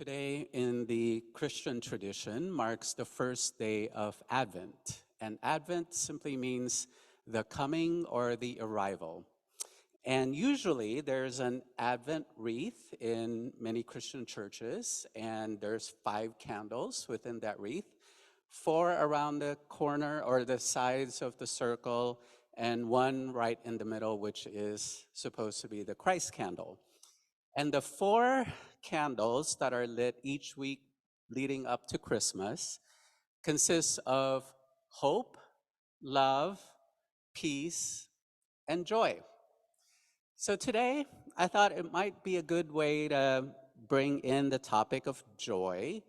Today in the Christian tradition marks the first day of Advent, and Advent simply means the coming or the arrival. And usually there's an Advent wreath in many Christian churches, and there's 5 candles within that wreath, 4 around the corner or the sides of the circle, and 1 right in the middle, which is supposed to be the Christ candle. And the 4 candles that are lit each week leading up to Christmas consists of hope, love, peace, and joy. So today, I thought it might be a good way to bring in the topic of joy,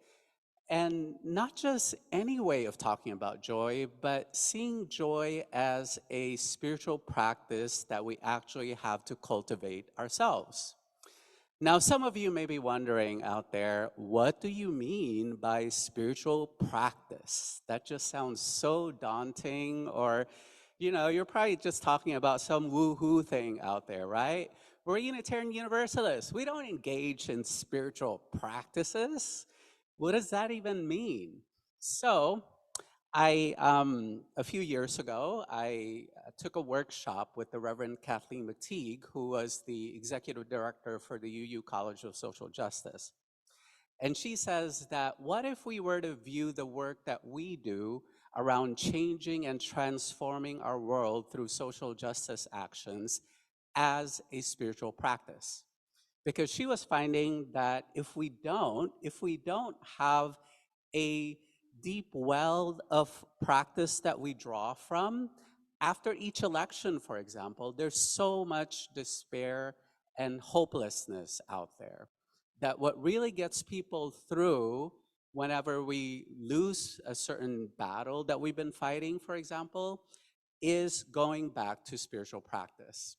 and not just any way of talking about joy, but seeing joy as a spiritual practice that we actually have to cultivate ourselves. Now, some of you may be wondering out there, what do you mean by spiritual practice? That just sounds so daunting, or, you're probably just talking about some woo-hoo thing out there, right? We're Unitarian Universalists. We don't engage in spiritual practices. What does that even mean? So, a few years ago, I took a workshop with the Reverend Kathleen McTeague, who was the executive director for the UU College of Social Justice. And she says that what if we were to view the work that we do around changing and transforming our world through social justice actions as a spiritual practice? Because she was finding that if we don't have a deep well of practice that we draw from, after each election, for example, there's so much despair and hopelessness out there that what really gets people through whenever we lose a certain battle that we've been fighting, for example, is going back to spiritual practice.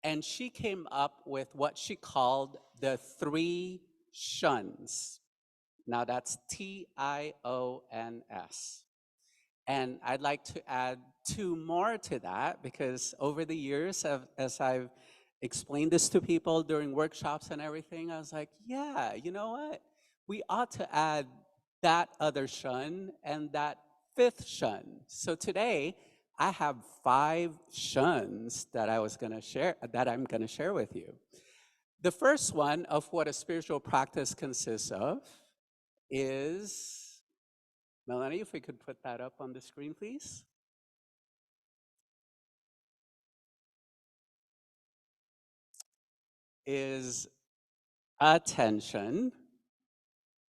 And she came up with what she called the 3 shuns. Now that's T-I-O-N-S. And I'd like to add 2 more to that, because over the years, as I've explained this to people during workshops and everything, I was like, yeah, you know what? We ought to add that other shun and that 5th shun. So today, I have 5 shuns that I'm gonna share with you. The first one of what a spiritual practice consists of is, Melanie, if we could put that up on the screen, please. Is attention,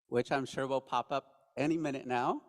which I'm sure will pop up any minute now.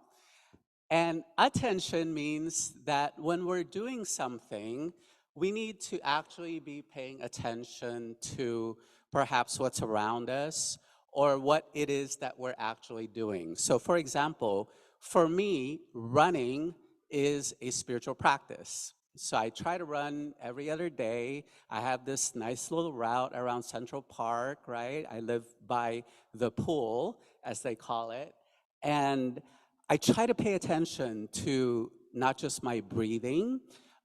And attention means that when we're doing something, we need to actually be paying attention to perhaps what's around us or what it is that we're actually doing. So for example, for me, running is a spiritual practice. So I try to run every other day. I have this nice little route around Central Park, right? I live by the pool, as they call it. And I try to pay attention to not just my breathing,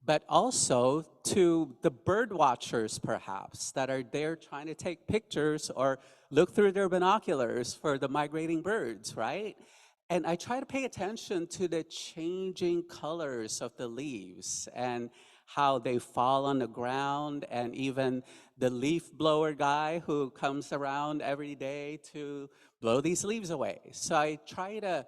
but also to the bird watchers, perhaps, that are there trying to take pictures or look through their binoculars for the migrating birds, right? And I try to pay attention to the changing colors of the leaves and how they fall on the ground, and even the leaf blower guy who comes around every day to blow these leaves away. So I try to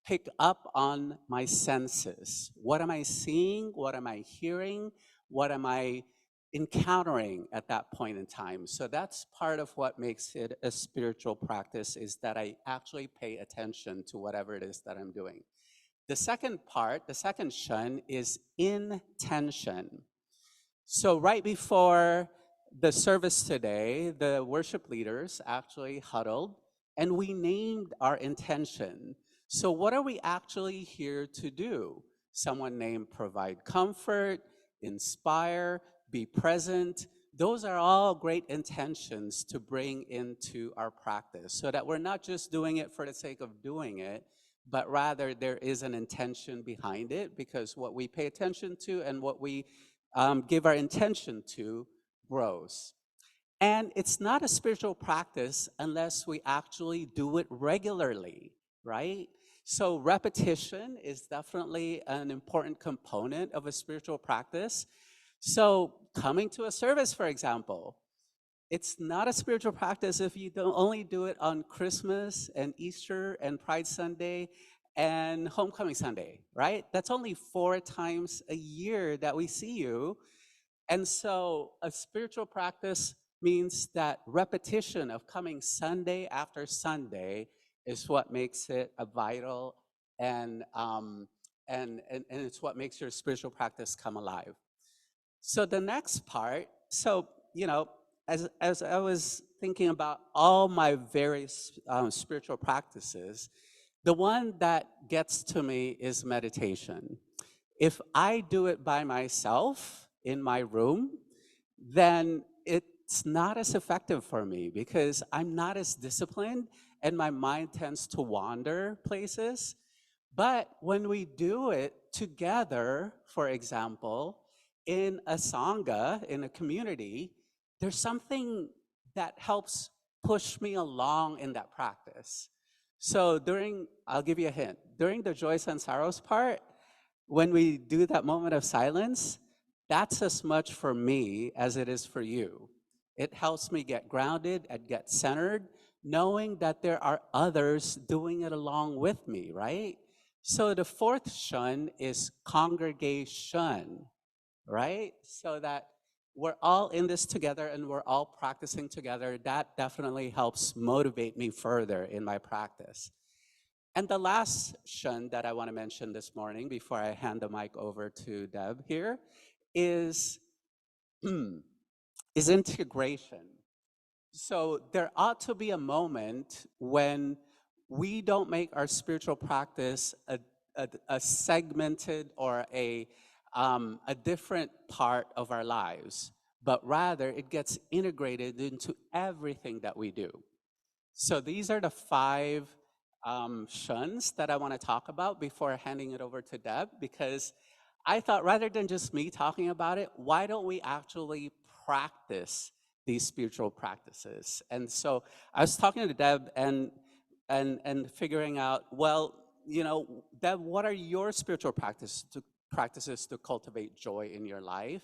pick up on my senses. What am I seeing? What am I hearing? What am I encountering at that point in time? So that's part of what makes it a spiritual practice, is that I actually pay attention to whatever it is that I'm doing. The second part, the second shun, is intention. So right before the service today, the worship leaders actually huddled and we named our intention. So what are we actually here to do? Someone named provide comfort, inspire, be present. Those are all great intentions to bring into our practice, so that we're not just doing it for the sake of doing it, but rather there is an intention behind it, because what we pay attention to and what we give our intention to grows. And it's not a spiritual practice unless we actually do it regularly, right? So repetition is definitely an important component of a spiritual practice. So coming to a service, for example, it's not a spiritual practice if you don't only do it on Christmas and Easter and Pride Sunday and Homecoming Sunday, right? That's only 4 times a year that we see you. And so a spiritual practice means that repetition of coming Sunday after Sunday is what makes it a vital and it's what makes your spiritual practice come alive. So the next part, so you know, as I was thinking about all my various spiritual practices, the one that gets to me is meditation. If I do it by myself in my room, then it's not as effective for me because I'm not as disciplined and my mind tends to wander places. But when we do it together, for example, in a sangha, in a community, there's something that helps push me along in that practice. So I'll give you a hint, during the joys and sorrows part, when we do that moment of silence, that's as much for me as it is for you. It helps me get grounded and get centered, knowing that there are others doing it along with me, right? So the fourth shun is congregation, right? So that we're all in this together and we're all practicing together. That definitely helps motivate me further in my practice. And the last shun that I want to mention this morning before I hand the mic over to Deb here is, is integration. So there ought to be a moment when we don't make our spiritual practice a segmented or a different part of our lives, but rather it gets integrated into everything that we do. So these are the 5 shuns that I want to talk about before handing it over to Deb, because I thought rather than just me talking about it, why don't we actually practice these spiritual practices? And so I was talking to Deb and figuring out, well, you know, Deb, what are your spiritual practices to cultivate joy in your life?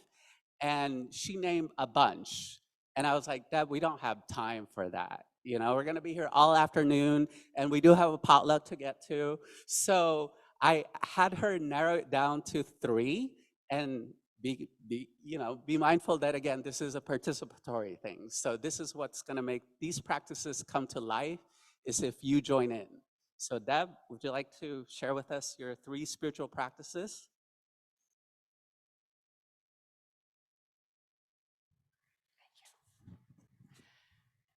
And she named a bunch. And I was like, Deb, we don't have time for that. You know, we're going to be here all afternoon, and we do have a potluck to get to. So I had her narrow it down to 3 and be mindful that, again, this is a participatory thing. So this is what's going to make these practices come to life is if you join in. So Deb, would you like to share with us your 3 spiritual practices?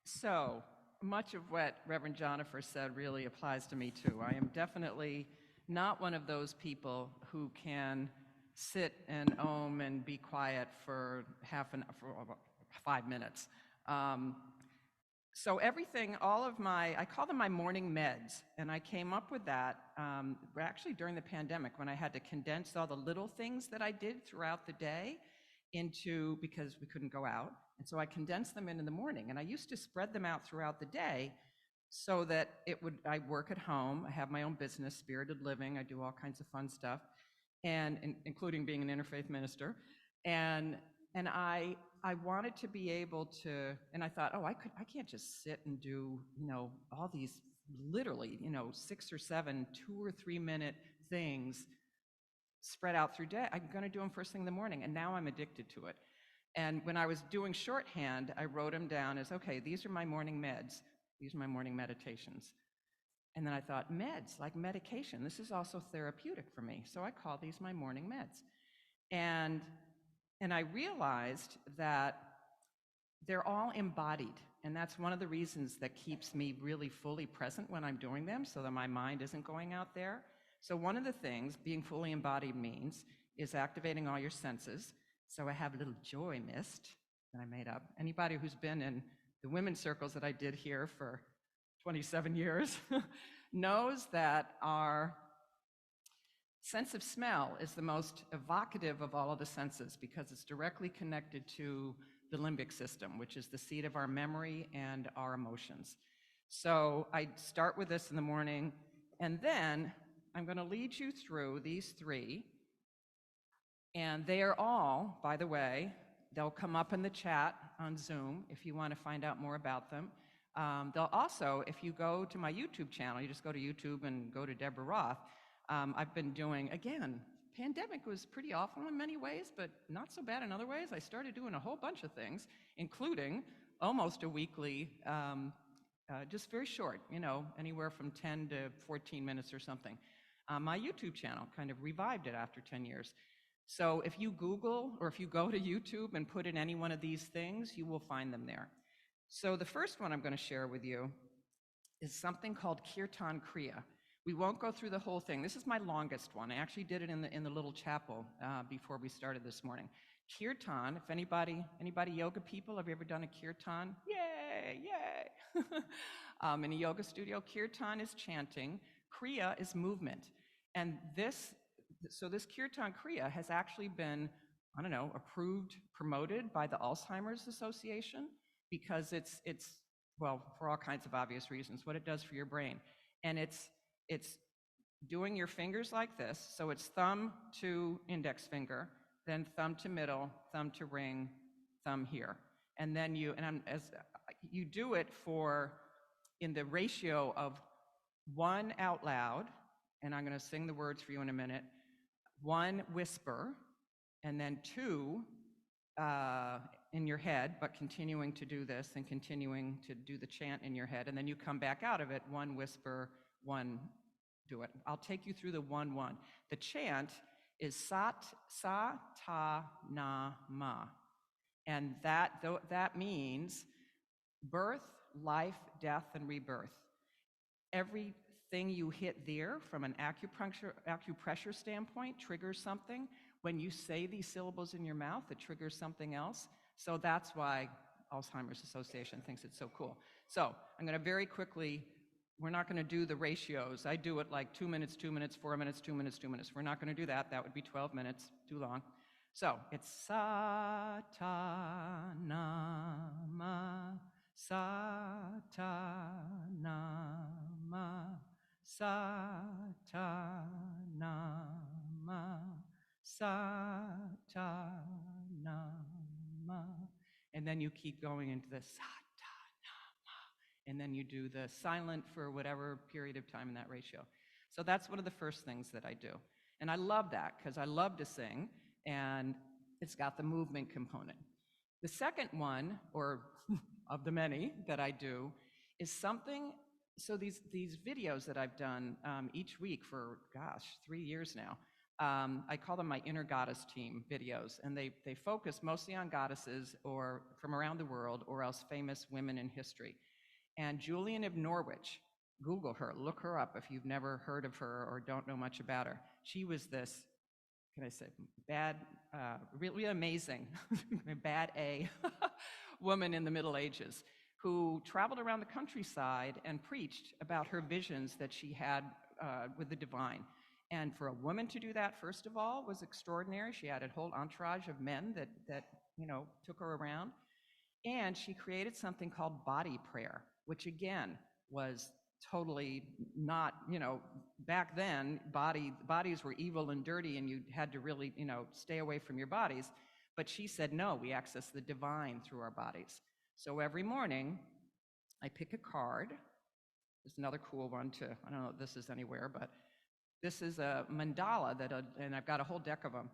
So much of what Reverend Jonipher said really applies to me too. I am definitely not one of those people who can sit and om and be quiet for 5 minutes. So everything, I call them my morning meds, and I came up with that actually during the pandemic when I had to condense all the little things that I did throughout the day because we couldn't go out. And so I condensed them in the morning, and I used to spread them out throughout the day so that I work at home, I have my own business, Spirited Living, I do all kinds of fun stuff, including being an interfaith minister. And I wanted to be able to, and I thought, I can't just sit and do, all these literally, 6 or 7, 2 or 3 minute things spread out through day. I'm going to do them first thing in the morning, and now I'm addicted to it. And when I was doing shorthand, I wrote them down as, okay, these are my morning meds. These are my morning meditations. And then I thought, meds, like medication, this is also therapeutic for me. So I call these my morning meds. And I realized that they're all embodied. And that's one of the reasons that keeps me really fully present when I'm doing them, so that my mind isn't going out there. So one of the things being fully embodied means is activating all your senses. So I have a little joy mist that I made up. Anybody who's been in the women's circles that I did here for 27 years knows that our sense of smell is the most evocative of all of the senses because it's directly connected to the limbic system, which is the seat of our memory and our emotions. So I start with this in the morning, and then I'm going to lead you through these three. And they are all, by the way, they'll come up in the chat on Zoom if you want to find out more about them. They'll also, if you go to my YouTube channel, you just go to YouTube and go to Deborah Roth, I've been doing, again, pandemic was pretty awful in many ways, but not so bad in other ways. I started doing a whole bunch of things, including almost a weekly, just very short, anywhere from 10 to 14 minutes or something. My YouTube channel kind of revived it after 10 years. So if you Google or if you go to YouTube and put in any one of these things, you will find them there. So the first one I'm going to share with you is something called Kirtan Kriya. We won't go through the whole thing. This is my longest one. I actually did it in the little chapel before we started this morning. Kirtan, if anybody yoga people, have you ever done a kirtan? Yay, yay. In a yoga studio, kirtan is chanting, kriya is movement. And this Kirtan Kriya has actually been, approved, promoted by the Alzheimer's Association because it's well, for all kinds of obvious reasons, what it does for your brain. And it's doing your fingers like this. So it's thumb to index finger, then thumb to middle, thumb to ring, thumb here. And then you do it in the ratio of 1 out loud, and I'm going to sing the words for you in a minute, 1 whisper, and then 2 in your head, but continuing to do this and continuing to do the chant in your head, and then you come back out of it, 1 whisper, 1 do it. I'll take you through the 1-1. The chant is Sat Sa Ta Na Ma, and that means birth, life, death, and rebirth. Everything you hit there from an acupressure standpoint triggers something. When you say these syllables in your mouth, it triggers something else. So that's why Alzheimer's Association thinks it's so cool. So I'm going to very quickly, we're not going to do the ratios. I do it like 2 minutes, 2 minutes, 4 minutes, 2 minutes, 2 minutes. We're not going to do that. That would be 12 minutes, too long. So it's Sa Ta Na Ma, Sa Ta Na Ma, Sa Ta Na Ma, Sa Ta Na Ma. And then you keep going into the Sa Ta Na Ma. And then you do the silent for whatever period of time in that ratio. So that's one of the first things that I do. And I love that because I love to sing, and it's got the movement component. The second one, or of the many that I do, is something, so these videos that I've done each week for, 3 years now, I call them my Inner Goddess Team videos, and they focus mostly on goddesses or from around the world, or else famous women in history. And Julian of Norwich, Google her, look her up if you've never heard of her or don't know much about her. She was this, can I say, bad, really amazing, bad A woman in the Middle Ages who traveled around the countryside and preached about her visions that she had with the divine. And for a woman to do that, first of all, was extraordinary. She had a whole entourage of men that took her around. And she created something called body prayer, which again was totally not, back then, bodies were evil and dirty and you had to really, stay away from your bodies. But she said, no, we access the divine through our bodies. So every morning, I pick a card. There's another cool one too. I don't know if this is anywhere, but this is a mandala and I've got a whole deck of them,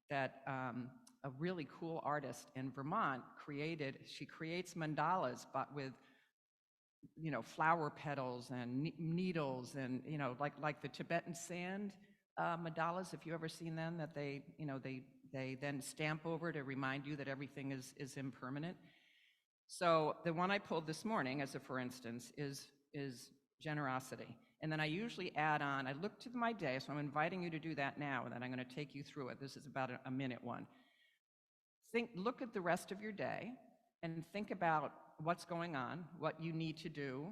that a really cool artist in Vermont created. She creates mandalas, but with flower petals and needles and, like the Tibetan sand mandalas, if you've ever seen them, that they then stamp over to remind you that everything is impermanent. So the one I pulled this morning, as a for instance, is generosity. And then I usually add on, I look to my day, so I'm inviting you to do that now, and then I'm going to take you through it. This is about a minute one. Look at the rest of your day and think about what's going on, what you need to do,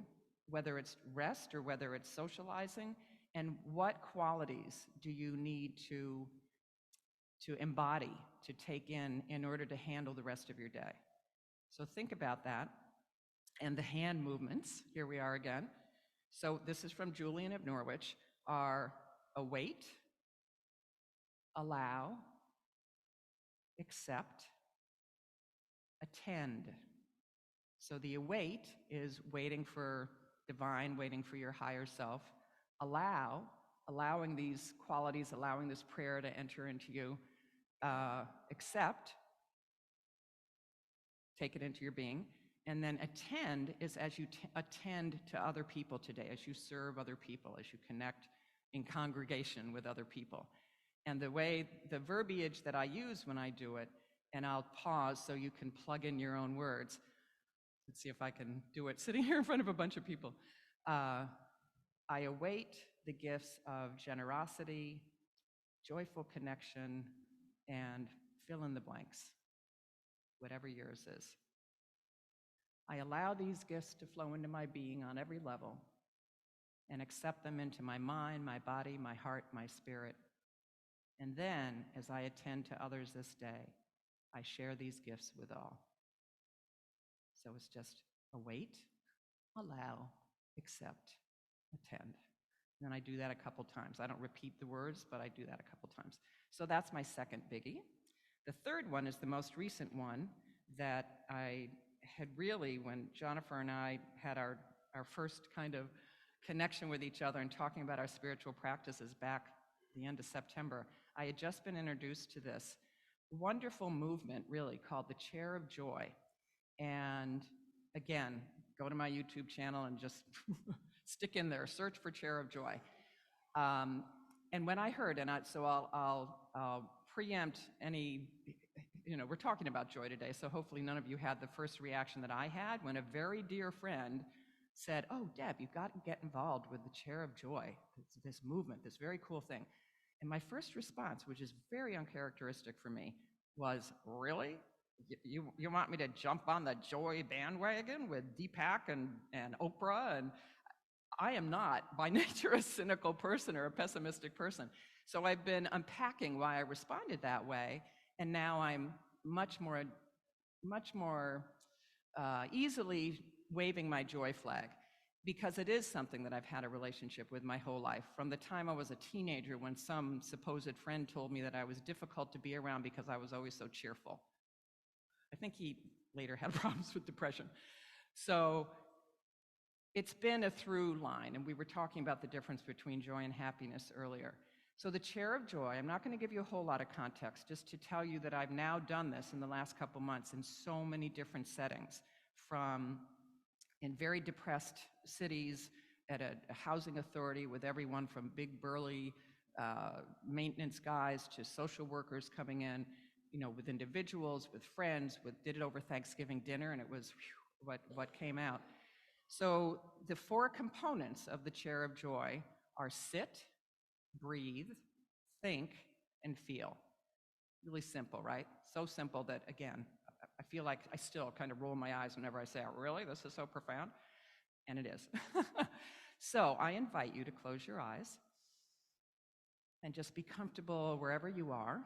whether it's rest or whether it's socializing, and what qualities do you need to embody, to take in order to handle the rest of your day. So think about that. And the hand movements, here we are again. So this is from Julian of Norwich, are await, allow, accept, attend. So the await is waiting for divine, waiting for your higher self. Allow, allowing these qualities, allowing this prayer to enter into you. Accept, take it into your being. And then attend is as you attend to other people today, as you serve other people, as you connect in congregation with other people. And the verbiage that I use when I do it, and I'll pause so you can plug in your own words. Let's see if I can do it sitting here in front of a bunch of people. I await the gifts of generosity, joyful connection, and fill in the blanks, whatever yours is. I allow these gifts to flow into my being on every level and accept them into my mind, my body, my heart, my spirit. And then, as I attend to others this day, I share these gifts with all. So it's just await, allow, accept, attend. And then I do that a couple times. I don't repeat the words, but I do that a couple times. So that's my second biggie. The third one is the most recent one that I had really, when Jonipher and I had our first kind of connection with each other and talking about our spiritual practices back the end of September, I had just been introduced to this wonderful movement, really, called the Chair of Joy. And again, go to my YouTube channel and just stick in there, search for Chair of Joy. And when I heard, so I'll preempt any, we're talking about joy today, so hopefully none of you had the first reaction that I had when a very dear friend said, "Oh, Deb, you've got to get involved with the Chair of Joy, this movement, this very cool thing." And my first response, which is very uncharacteristic for me, was, "Really? You want me to jump on the joy bandwagon with Deepak and Oprah?" And I am not, by nature, a cynical person or a pessimistic person. So I've been unpacking why I responded that way, and now I'm much more easily waving my joy flag, because it is something that I've had a relationship with my whole life. From the time I was a teenager, when some supposed friend told me that I was difficult to be around because I was always so cheerful. I think he later had problems with depression. So it's been a through line, and we were talking about the difference between joy and happiness earlier. So the Chair of Joy, I'm not going to give you a whole lot of context, just to tell you that I've now done this in the last couple months in so many different settings, from in very depressed cities at a housing authority with everyone from big burly maintenance guys to social workers coming in, with individuals, with friends, did it over Thanksgiving dinner, and it was what came out. So the four components of the Chair of Joy are sit, breathe, think, and feel. Really simple, right? So simple that, again, I feel like I still kind of roll my eyes whenever I say, "Oh, really? This is so profound?" And it is. So I invite you to close your eyes and just be comfortable wherever you are.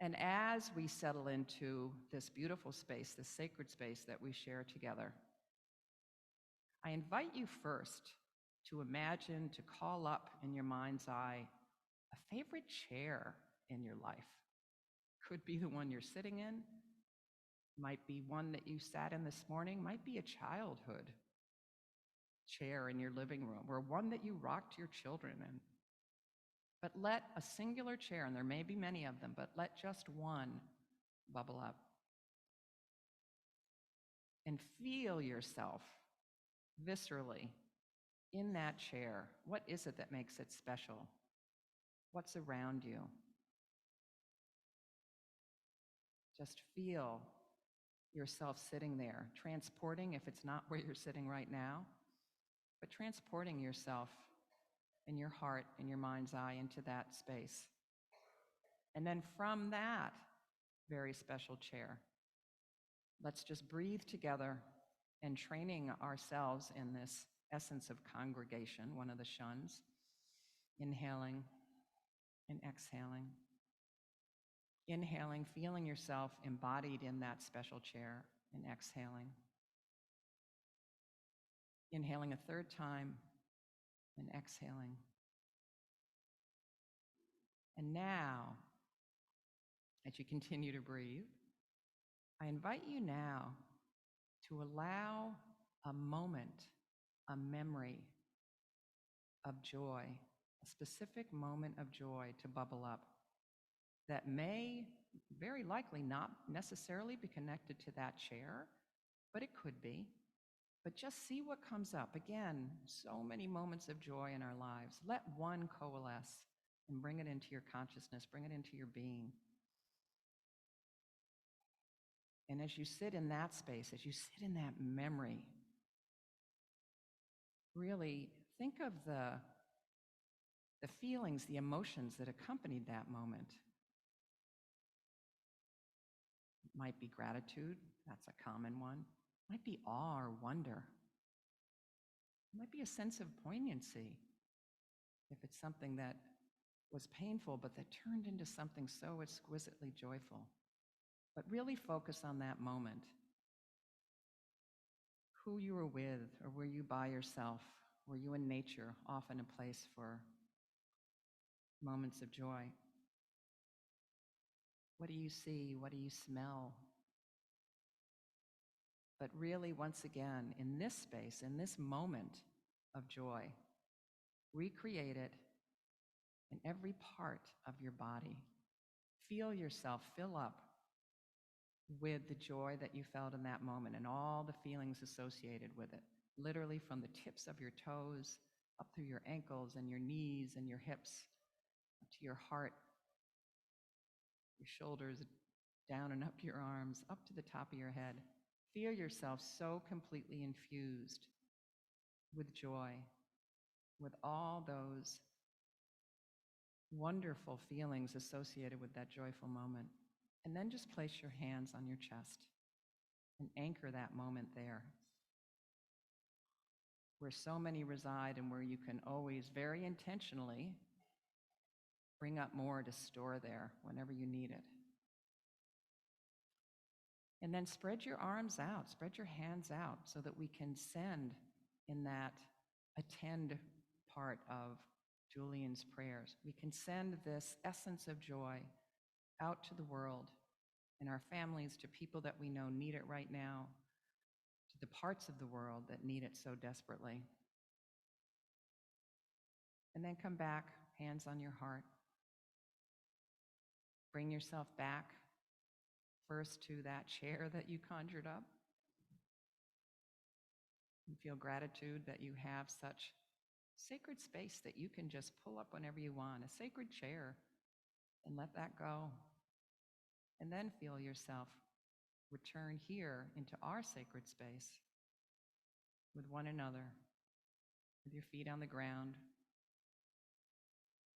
And as we settle into this beautiful space, this sacred space that we share together, I invite you first to imagine, to call up in your mind's eye a favorite chair in your life. Could be the one you're sitting in, might be one that you sat in this morning, might be a childhood chair in your living room, or one that you rocked your children in. But let a singular chair, and there may be many of them, but let just one bubble up. And feel yourself viscerally in that chair. What is it that makes it special? What's around you? Just feel yourself sitting there, transporting, if it's not where you're sitting right now, but transporting yourself in your heart, in your mind's eye, into that space. And then from that very special chair, let's just breathe together and training ourselves in this essence of congregation, one of the shuns, inhaling and exhaling. Inhaling, feeling yourself embodied in that special chair, and exhaling. Inhaling a third time, and exhaling. And now, as you continue to breathe, I invite you now to allow a moment, a memory of joy, a specific moment of joy to bubble up that may very likely not necessarily be connected to that chair, but it could be. But just see what comes up. Again, so many moments of joy in our lives. Let one coalesce and bring it into your consciousness, bring it into your being. And as you sit in that space, as you sit in that memory, really think of the feelings, the emotions that accompanied that moment. It might be gratitude, that's a common one. It might be awe or wonder. It might be a sense of poignancy if it's something that was painful but that turned into something so exquisitely joyful. But really focus on that moment. Who you were with, or were you by yourself? Were you in nature, often a place for moments of joy? What do you see? What do you smell? But really, once again, in this space, in this moment of joy, recreate it in every part of your body. Feel yourself fill up with the joy that you felt in that moment and all the feelings associated with it, literally from the tips of your toes, up through your ankles and your knees and your hips, up to your heart, your shoulders, down and up your arms, up to the top of your head. Feel yourself so completely infused with joy, with all those wonderful feelings associated with that joyful moment. And then just place your hands on your chest and anchor that moment there, where so many reside and where you can always very intentionally bring up more to store there whenever you need it. And then spread your arms out, spread your hands out so that we can send in that attend part of Julian's prayers. We can send this essence of joy out to the world, in our families, to people that we know need it right now, to the parts of the world that need it so desperately. And then come back, hands on your heart. Bring yourself back first to that chair that you conjured up. And feel gratitude that you have such sacred space that you can just pull up whenever you want, a sacred chair, and let that go. And then feel yourself return here into our sacred space with one another, with your feet on the ground,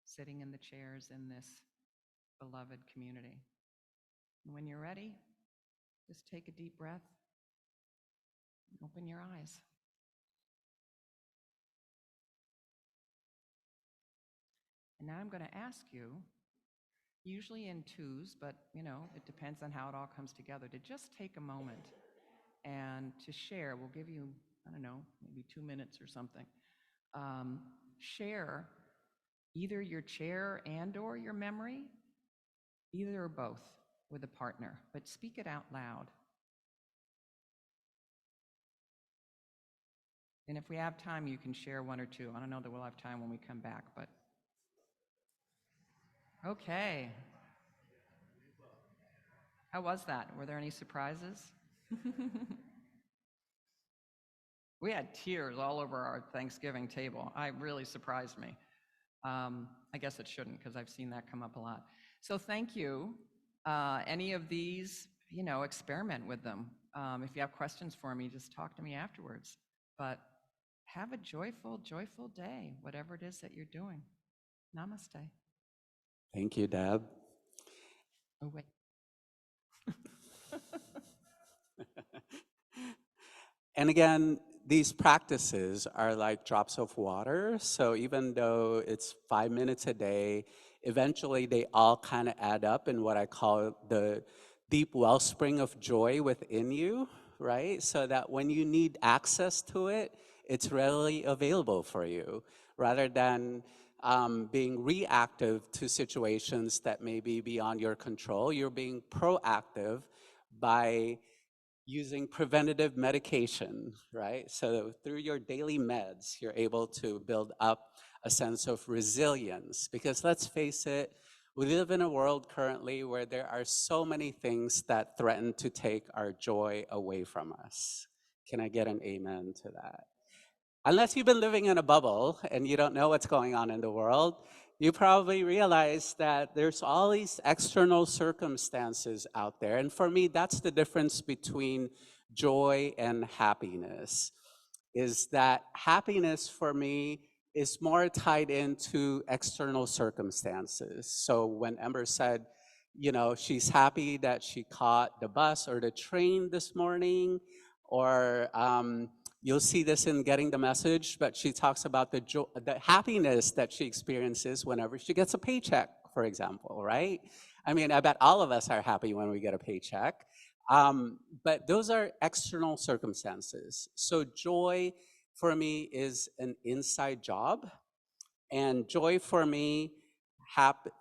sitting in the chairs in this beloved community. And when you're ready, just take a deep breath and open your eyes. And now I'm going to ask you, usually in twos, but it depends on how it all comes together, to just take a moment and to share. We'll give you, I don't know, maybe 2 minutes or something. Share either your chair and or your memory, either or both, with a partner, but speak it out loud. And if we have time, you can share one or two. I don't know that we'll have time when we come back, but okay. How was that? Were there any surprises? We had tears all over our Thanksgiving table. It really surprised me. I guess it shouldn't, because I've seen that come up a lot. So thank you. Any of these, experiment with them. If you have questions for me, just talk to me afterwards. But have a joyful, joyful day, whatever it is that you're doing. Namaste. Thank you, Deb. Oh, wait. And again, these practices are like drops of water. So even though it's 5 minutes a day, eventually they all kind of add up in what I call the deep wellspring of joy within you, right? So that when you need access to it, it's readily available for you, rather than being reactive to situations that may be beyond your control. You're being proactive by using preventative medication, right? So through your daily meds, you're able to build up a sense of resilience. Because let's face it, we live in a world currently where there are so many things that threaten to take our joy away from us. Can I get an amen to that? Unless you've been living in a bubble and you don't know what's going on in the world, you probably realize that there's all these external circumstances out there. And for me, that's the difference between joy and happiness, is that happiness for me is more tied into external circumstances. So when Ember said, she's happy that she caught the bus or the train this morning, or you'll see this in Getting the Message, but she talks about the happiness that she experiences whenever she gets a paycheck, for example, right? I mean, I bet all of us are happy when we get a paycheck. But those are external circumstances. So joy for me is an inside job. And joy for me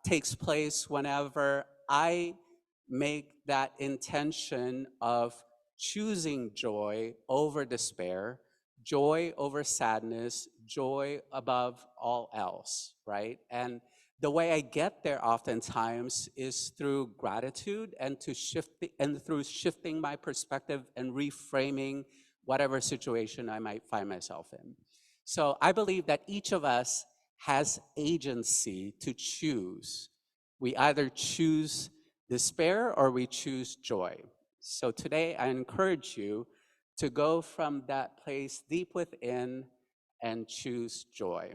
takes place whenever I make that intention of choosing joy over despair, joy over sadness, joy above all else, right? And the way I get there oftentimes is through gratitude and through shifting my perspective and reframing whatever situation I might find myself in. So I believe that each of us has agency to choose. We either choose despair or we choose joy. So today I encourage you to go from that place deep within and choose joy.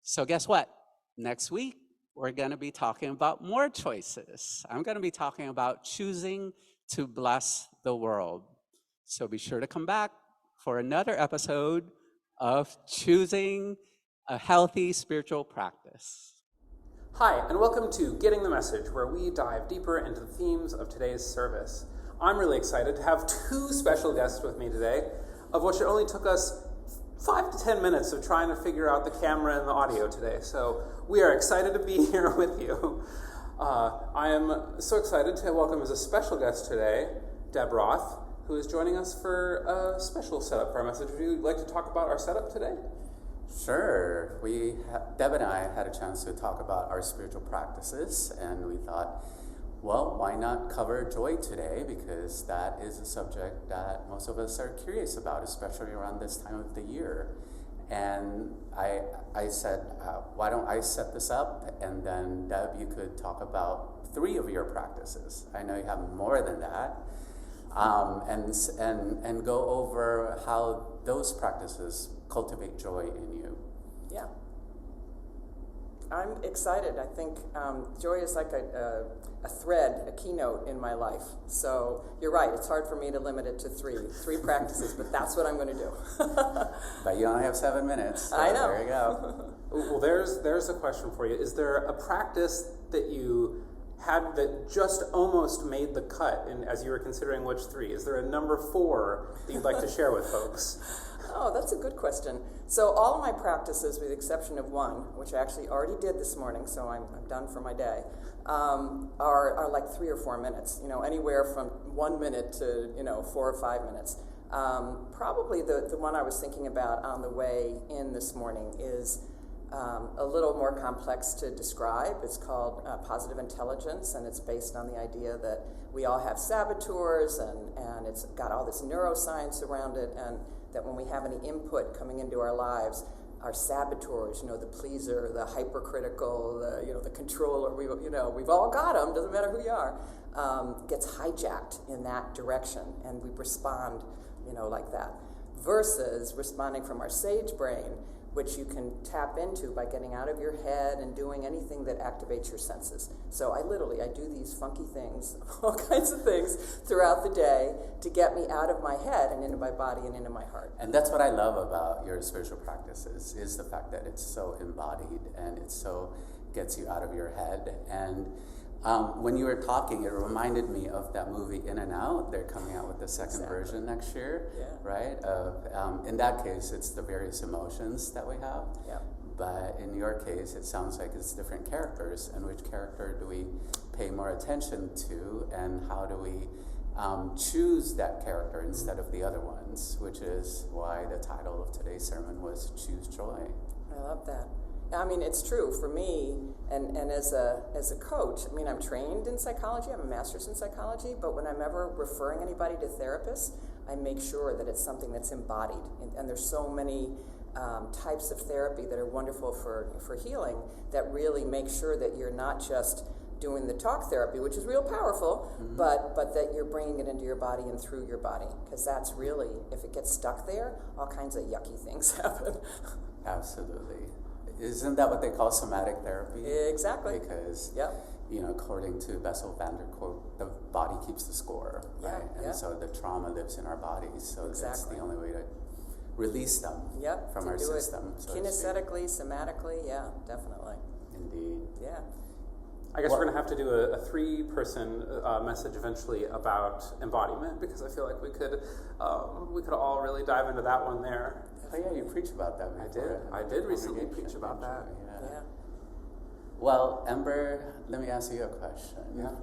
So guess what? Next week, we're going to be talking about more choices. I'm going to be talking about choosing to bless the world. So be sure to come back for another episode of Choosing a Healthy Spiritual Practice. Hi, and welcome to Getting the Message, where we dive deeper into the themes of today's service. I'm really excited to have two special guests with me today, of which it only took us 5 to 10 minutes of trying to figure out the camera and the audio today. So we are excited to be here with you. I am so excited to welcome as a special guest today, Deb Roth, who is joining us for a special setup for our message. Would you like to talk about our setup today? Sure. Deb and I had a chance to talk about our spiritual practices, and we thought, well, why not cover joy today? Because that is a subject that most of us are curious about, especially around this time of the year. And I said, why don't I set this up, and then Deb, you could talk about 3 of your practices. I know you have more than that, and go over how those practices cultivate joy in you. Yeah. I'm excited. I think joy is like a thread, a keynote in my life. So you're right, it's hard for me to limit it to three practices, but that's what I'm going to do. But you only have 7 minutes. So I know. There you go. Well, there's a question for you. Is there a practice that you had that just almost made the cut as you were considering which 3? Is there a number 4 that you'd like to share with folks? Oh, that's a good question. So all of my practices, with the exception of one, which I actually already did this morning, so I'm done for my day, are like 3 or 4 minutes. Anywhere from 1 minute to 4 or 5 minutes. Probably the one I was thinking about on the way in this morning is a little more complex to describe. It's called positive intelligence, and it's based on the idea that we all have saboteurs, and it's got all this neuroscience around it, and that when we have any input coming into our lives, our saboteurs, the pleaser, the hypercritical, the controller, we've all got them, doesn't matter who you are, gets hijacked in that direction, and we respond, like that. Versus responding from our sage brain, which you can tap into by getting out of your head and doing anything that activates your senses. So I do these funky things, all kinds of things throughout the day to get me out of my head and into my body and into my heart. And that's what I love about your spiritual practices, is the fact that it's so embodied and it's so gets you out of your head. And when you were talking, it reminded me of that movie In and Out. They're coming out with the second version next year, right? In that case, it's the various emotions that we have. Yeah. But in your case, it sounds like it's different characters. And which character do we pay more attention to? And how do we choose that character instead of the other ones? Which is why the title of today's sermon was Choose Joy. I love that. I mean, it's true for me, and as a coach. I mean, I'm trained in psychology. I have a master's in psychology. But when I'm ever referring anybody to therapists, I make sure that it's something that's embodied. And there's so many types of therapy that are wonderful for healing that really make sure that you're not just doing the talk therapy, which is real powerful, but that you're bringing it into your body and through your body, because that's really, if it gets stuck there, all kinds of yucky things happen. Absolutely. Isn't that what they call somatic therapy? Exactly. Because, according to Bessel van der Kolk, the body keeps the score, right? And so the trauma lives in our bodies, so that's the only way to release them from our system. So kinesthetically, somatically, definitely. Indeed. Yeah. I guess we're going to have to do a three-person message eventually about embodiment, because I feel like we could all really dive into that one there. Oh yeah, you preach about that before. I did recently preach about that. Yeah. Well, Ember, let me ask you a question. Yeah.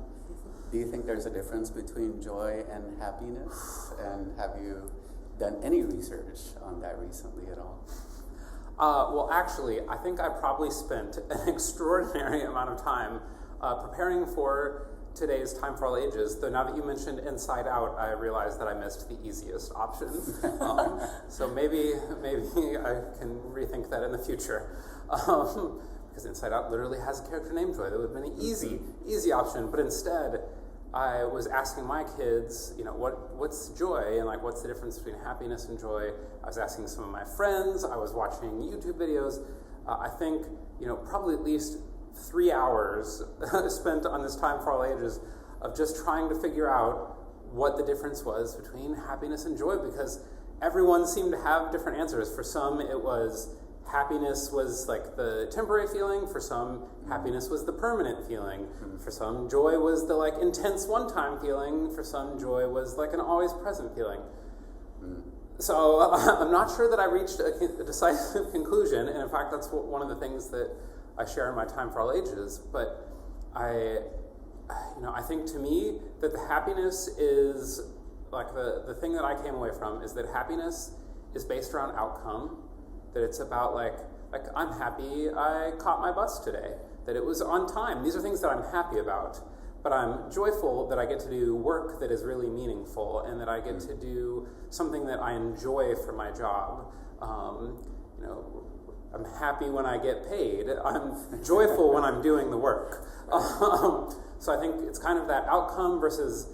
Do you think there's a difference between joy and happiness? And have you done any research on that recently at all? Well, actually, I think I probably spent an extraordinary amount of time preparing for today's Time for All Ages, though now that you mentioned Inside Out, I realized that I missed the easiest option. So maybe I can rethink that in the future. Because Inside Out literally has a character named Joy. That would have been an easy option. But instead, I was asking my kids, what's joy, and what's the difference between happiness and joy. I was asking some of my friends. I was watching YouTube videos. I think, probably at least 3 hours spent on this Time for All Ages of just trying to figure out what the difference was between happiness and joy, because everyone seemed to have different answers. For some, it was happiness was the temporary feeling. For some, happiness was the permanent feeling. For some, joy was the intense one-time feeling. For some, joy was an always present feeling. So I'm not sure that I reached a decisive conclusion, and in fact, that's one of the things that I share in my Time for All Ages. But I think to me that the happiness is the thing that I came away from is that happiness is based around outcome. That it's about I'm happy I caught my bus today, that it was on time. These are things that I'm happy about, but I'm joyful that I get to do work that is really meaningful, and that I get to do something that I enjoy for my job. I'm happy when I get paid. I'm joyful when I'm doing the work. So I think it's kind of that outcome versus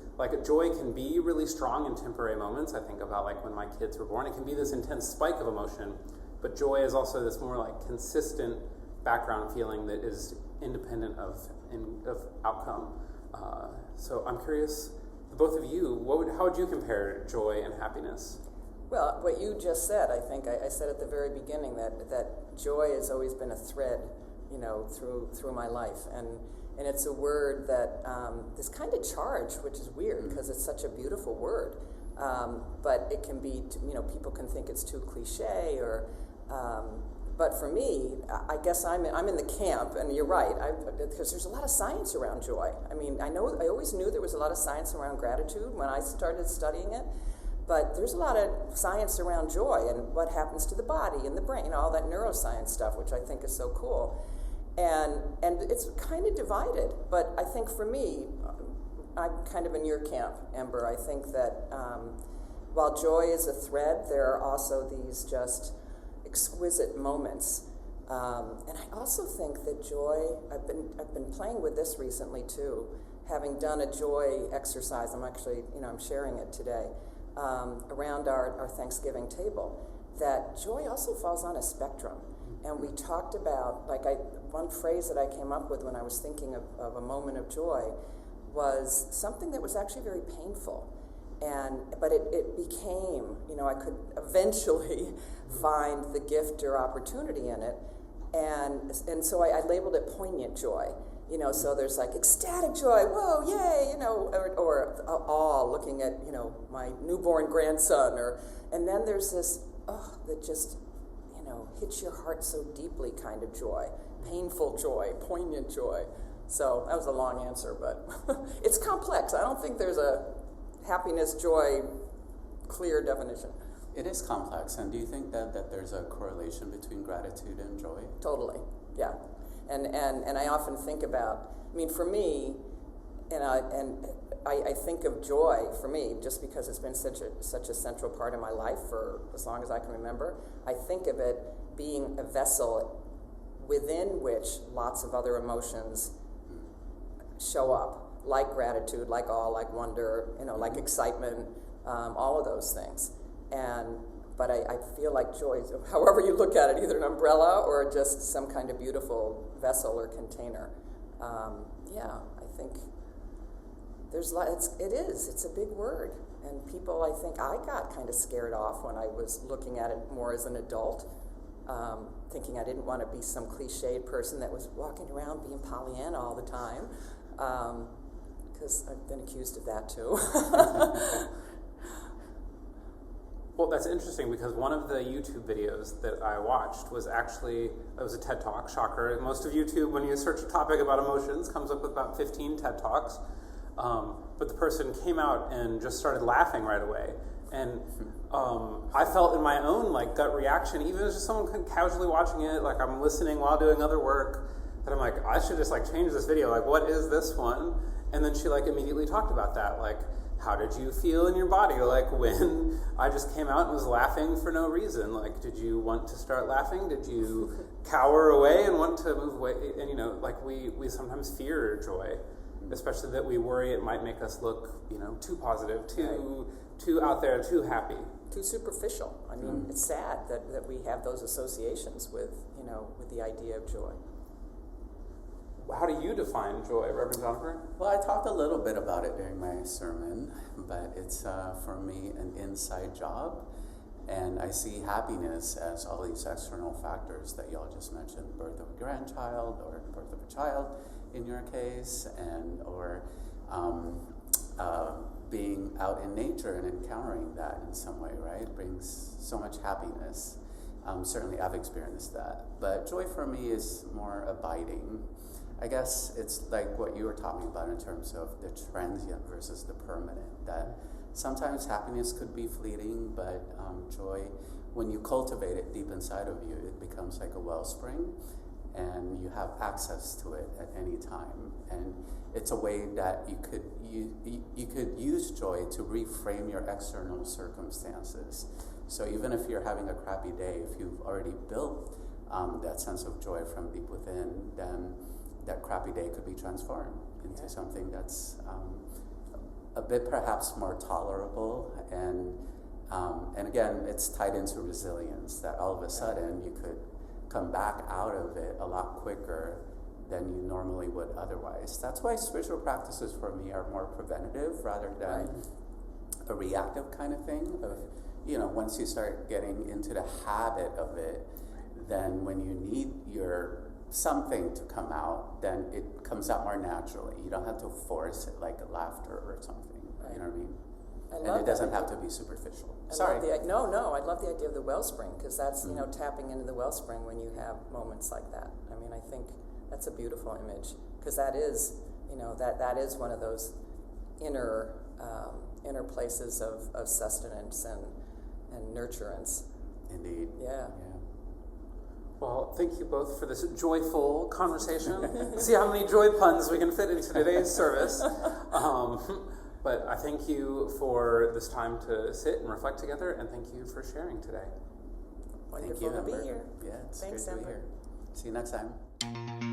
joy can be really strong in temporary moments. I think about when my kids were born, it can be this intense spike of emotion. But joy is also this more consistent background feeling that is independent of outcome. So I'm curious, both of you, how would you compare joy and happiness? Well, what you just said, I think I said at the very beginning that joy has always been a thread, through my life, and it's a word that is kind of charged, which is weird because it's such a beautiful word, but it can be, people can think it's too cliche or. But for me, I guess I'm in the camp, and you're right, because there's a lot of science around joy. I mean, I always knew there was a lot of science around gratitude when I started studying it, but there's a lot of science around joy and what happens to the body and the brain, all that neuroscience stuff, which I think is so cool. And it's kind of divided, but I think for me, I'm kind of in your camp, Ember. I think that while joy is a thread, there are also these just exquisite moments, and I also think that joy. I've been playing with this recently too, having done a joy exercise. I'm actually, I'm sharing it today around our Thanksgiving table. That joy also falls on a spectrum, and we talked about one phrase that I came up with when I was thinking of a moment of joy was something that was actually very painful. But it became, I could eventually find the gift or opportunity in it. And so I labeled it poignant joy. You know, so there's like ecstatic joy, whoa, yay, you know, or awe, looking at, you know, my newborn grandson, and then there's this, that just, you know, hits your heart so deeply kind of joy, painful joy, poignant joy. So that was a long answer, but it's complex. I don't think there's a happiness, joy, clear definition. It is complex, and do you think that there's a correlation between gratitude and joy? Totally, yeah. And I often think about, I mean, for me, and I think of joy, for me, just because it's been such a central part of my life for as long as I can remember, I think of it being a vessel within which lots of other emotions show up, like gratitude, like awe, like wonder, you know, like excitement, all of those things. But I feel like joy, however you look at it, either an umbrella or just some kind of beautiful vessel or container. I think it's a big word. And people, I think I got kind of scared off when I was looking at it more as an adult, thinking I didn't want to be some cliched person that was walking around being Pollyanna all the time, because I've been accused of that too. Well, that's interesting because one of the YouTube videos that I watched was actually, it was a TED Talk, shocker. Most of YouTube, when you search a topic about emotions, comes up with about 15 TED Talks. But the person came out and just started laughing right away. And I felt in my own like gut reaction, even as just someone casually watching it, like I'm listening while doing other work, that I'm like, I should just like change this video. Like, what is this one? And then she like immediately talked about that, like, how did you feel in your body? Like when I just came out and was laughing for no reason? Like, did you want to start laughing? Did you cower away and want to move away? And you know, like we sometimes fear joy, especially that we worry it might make us look, you know, too positive, too out there, too happy. Too superficial. I mean, it's sad that we have those associations with, you know, with the idea of joy. How do you define joy, Reverend Jonipher? Well, I talked a little bit about it during my sermon, but it's, for me, an inside job. And I see happiness as all these external factors that y'all just mentioned, birth of a grandchild or birth of a child in your case, or being out in nature and encountering that in some way, right? It brings so much happiness. Certainly I've experienced that. But joy for me is more abiding. I guess it's like what you were talking about in terms of the transient versus the permanent, that sometimes happiness could be fleeting, but joy, when you cultivate it deep inside of you, it becomes like a wellspring, and you have access to it at any time. And it's a way that you could use joy to reframe your external circumstances. So even if you're having a crappy day, if you've already built that sense of joy from deep within, then that crappy day could be transformed into something that's a bit perhaps more tolerable, and again, it's tied into resilience, that all of a sudden you could come back out of it a lot quicker than you normally would otherwise. That's why spiritual practices for me are more preventative rather than a reactive kind of thing. Of, you know, once you start getting into the habit of it, then when you need your something to come out, then it comes out more naturally. You don't have to force it like laughter or something. Right. You know what I mean? And it doesn't have to be superficial. Sorry. I love the idea of the wellspring, because that's, you know, tapping into the wellspring when you have moments like that. I mean, I think that's a beautiful image, because that is, you know, that is one of those inner places of sustenance and nurturance. Indeed. Yeah. Well, thank you both for this joyful conversation. See how many joy puns we can fit into today's service. But I thank you for this time to sit and reflect together, and thank you for sharing today. Wonderful to be here. Yeah, it's Thanks, great to be Ember. here. See you next time.